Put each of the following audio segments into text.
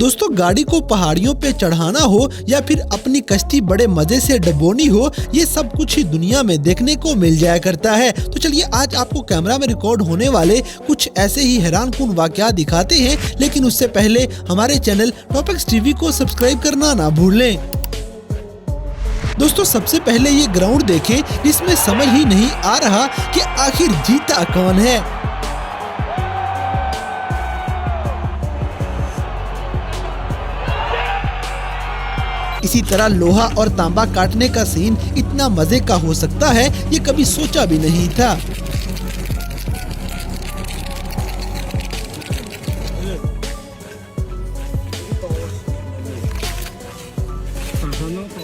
दोस्तों गाड़ी को पहाड़ियों पे चढ़ाना हो या फिर अपनी कश्ती बड़े मजे से डबोनी हो, ये सब कुछ ही दुनिया में देखने को मिल जाया करता है। तो चलिए आज आपको कैमरा में रिकॉर्ड होने वाले कुछ ऐसे ही हैरानकुन वाकया दिखाते हैं, लेकिन उससे पहले हमारे चैनल टॉपिक्स टीवी को सब्सक्राइब करना ना भूलें। दोस्तों सबसे पहले ये ग्राउंड देखें, जिसमें समझ ही नहीं आ रहा कि आखिर जीता कौन है। इसी तरह लोहा और तांबा काटने का सीन इतना मजे का हो सकता है, ये कभी सोचा भी नहीं था।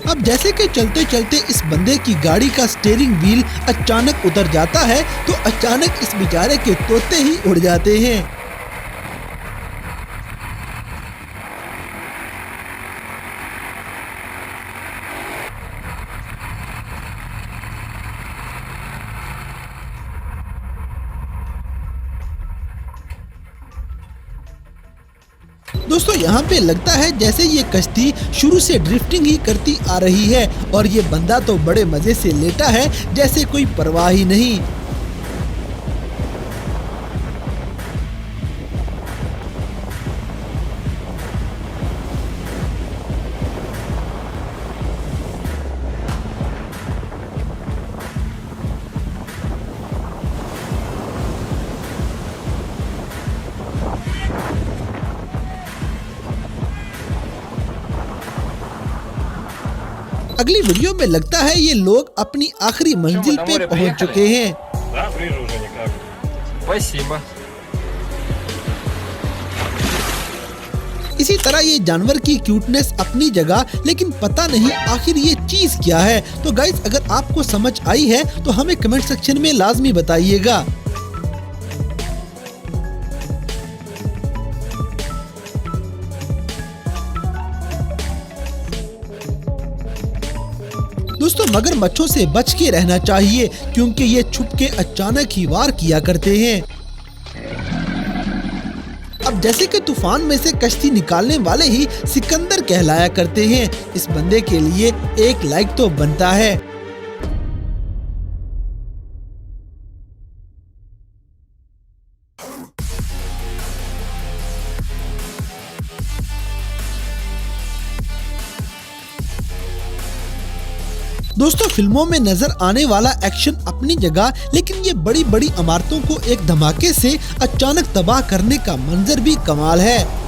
अब जैसे कि चलते चलते इस बंदे की गाड़ी का स्टीयरिंग व्हील अचानक उतर जाता है, तो अचानक इस बेचारे के तोते ही उड़ जाते हैं। दोस्तों यहाँ पे लगता है जैसे ये कश्ती शुरू से ड्रिफ्टिंग ही करती आ रही है और ये बंदा तो बड़े मजे से लेटा है, जैसे कोई परवाह ही नहीं। अगली वीडियो में लगता है ये लोग अपनी आखिरी मंजिल पे पहुंच चुके हैं। इसी तरह ये जानवर की क्यूटनेस अपनी जगह, लेकिन पता नहीं आखिर ये चीज क्या है। तो गाइस अगर आपको समझ आई है तो हमें कमेंट सेक्शन में लाजमी बताइएगा। दोस्तों मगरमच्छों से बच के रहना चाहिए, क्योंकि ये छुप के अचानक ही वार किया करते हैं। अब जैसे कि तूफान में से कश्ती निकालने वाले ही सिकंदर कहलाया करते हैं, इस बंदे के लिए एक लाइक तो बनता है। दोस्तों फिल्मों में नजर आने वाला एक्शन अपनी जगह, लेकिन ये बड़ी बड़ी इमारतों को एक धमाके से अचानक तबाह करने का मंजर भी कमाल है।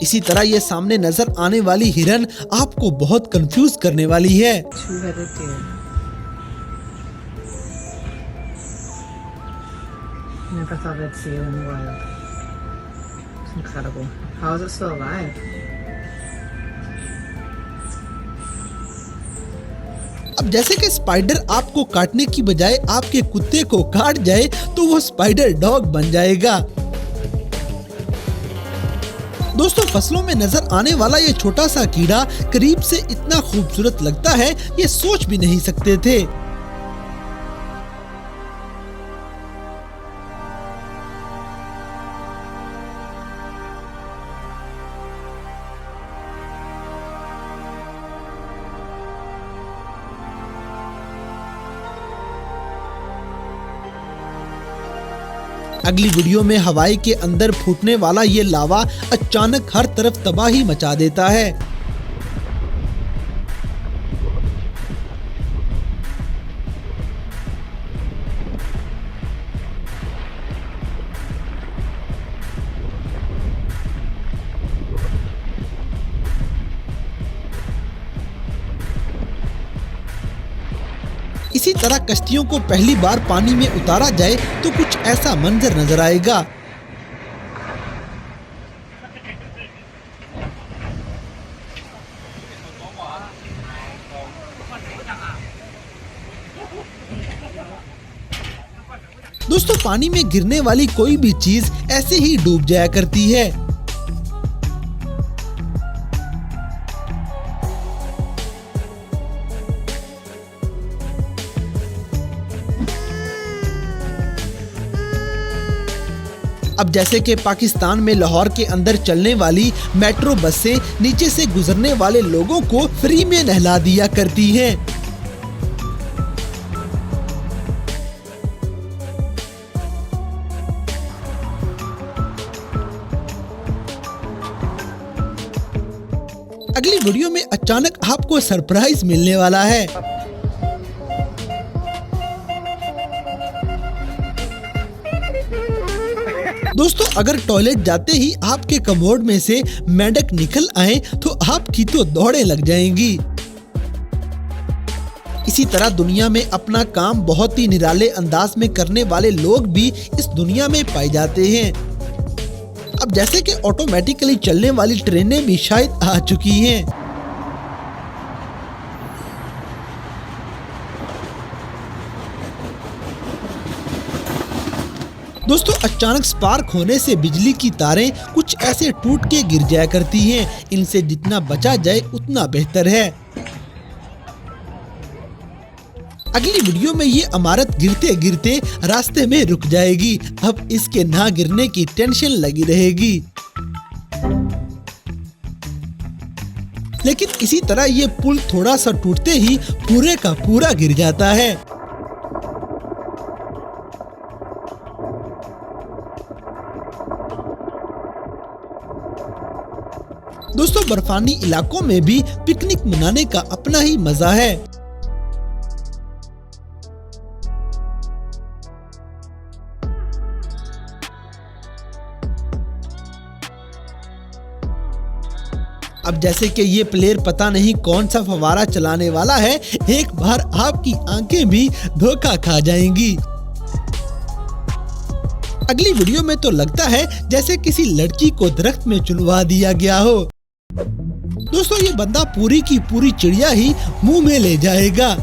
इसी तरह ये सामने नजर आने वाली हिरन आपको बहुत कंफ्यूज करने वाली है। Never thought I'd see you in the wild. It's incredible. How is it still alive? अब जैसे कि स्पाइडर आपको काटने की बजाय आपके कुत्ते को काट जाए तो वो स्पाइडर डॉग बन जाएगा। दोस्तों फसलों में नजर आने वाला ये छोटा सा कीड़ा करीब से इतना खूबसूरत लगता है, ये सोच भी नहीं सकते थे। अगली वीडियो में हवाई के अंदर फूटने वाला ये लावा अचानक हर तरफ तबाही मचा देता है। इसी तरह कश्तियों को पहली बार पानी में उतारा जाए तो कुछ ऐसा मंजर नजर आएगा। दोस्तों पानी में गिरने वाली कोई भी चीज ऐसे ही डूब जाया करती है। अब जैसे कि पाकिस्तान में लाहौर के अंदर चलने वाली मेट्रो बसें नीचे से गुजरने वाले लोगों को फ्री में नहला दिया करती हैं। अगली वीडियो में अचानक आपको सरप्राइज मिलने वाला है। दोस्तों अगर टॉयलेट जाते ही आपके कमोड में से मेंढक निकल आए तो आपकी तो दौड़ें लग जाएंगी। इसी तरह दुनिया में अपना काम बहुत ही निराले अंदाज में करने वाले लोग भी इस दुनिया में पाए जाते हैं। अब जैसे कि ऑटोमेटिकली चलने वाली ट्रेनें भी शायद आ चुकी हैं। दोस्तों अचानक स्पार्क होने से बिजली की तारें कुछ ऐसे टूट के गिर जाया करती हैं। इनसे जितना बचा जाए उतना बेहतर है। अगली वीडियो में ये इमारत गिरते गिरते रास्ते में रुक जाएगी। अब इसके ना गिरने की टेंशन लगी रहेगी। लेकिन इसी तरह ये पुल थोड़ा सा टूटते ही पूरे का पूरा गिर जाता है। दोस्तों बर्फानी इलाकों में भी पिकनिक मनाने का अपना ही मजा है। अब जैसे कि ये प्लेयर पता नहीं कौन सा फव्वारा चलाने वाला है, एक बार आपकी आंखें भी धोखा खा जाएंगी। अगली वीडियो में तो लगता है जैसे किसी लड़की को दरख्त में चुनवा दिया गया हो। दोस्तों ये बंदा पूरी की पूरी चिड़िया ही मुंह में ले जाएगा।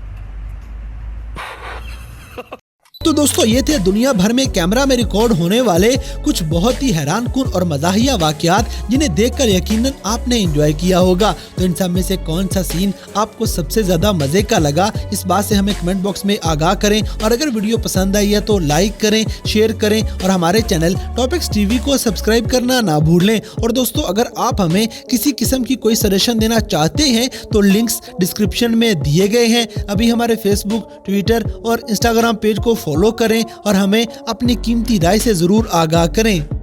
तो दोस्तों ये थे दुनिया भर में कैमरा में रिकॉर्ड होने वाले कुछ बहुत ही हैरानकुन और मज़ाहिया वाक़यात जिन्हें देखकर यकीनन आपने एंजॉय किया होगा। तो इन सब में से कौन सा सीन आपको सबसे ज़्यादा मज़े का लगा, इस बात से हमें कमेंट बॉक्स में आगाह करें। और अगर वीडियो पसंद आई है तो लाइक करें, शेयर करें और हमारे चैनल टॉपिक्स टीवी को सब्सक्राइब करना ना भूलें। और दोस्तों अगर आप हमें किसी किस्म की कोई सजेशन देना चाहते हैं तो लिंक्स डिस्क्रिप्शन में दिए गए हैं। अभी हमारे फेसबुक, ट्विटर और इंस्टाग्राम पेज को फॉलो करें और हमें अपनी कीमती राय से ज़रूर आगाह करें।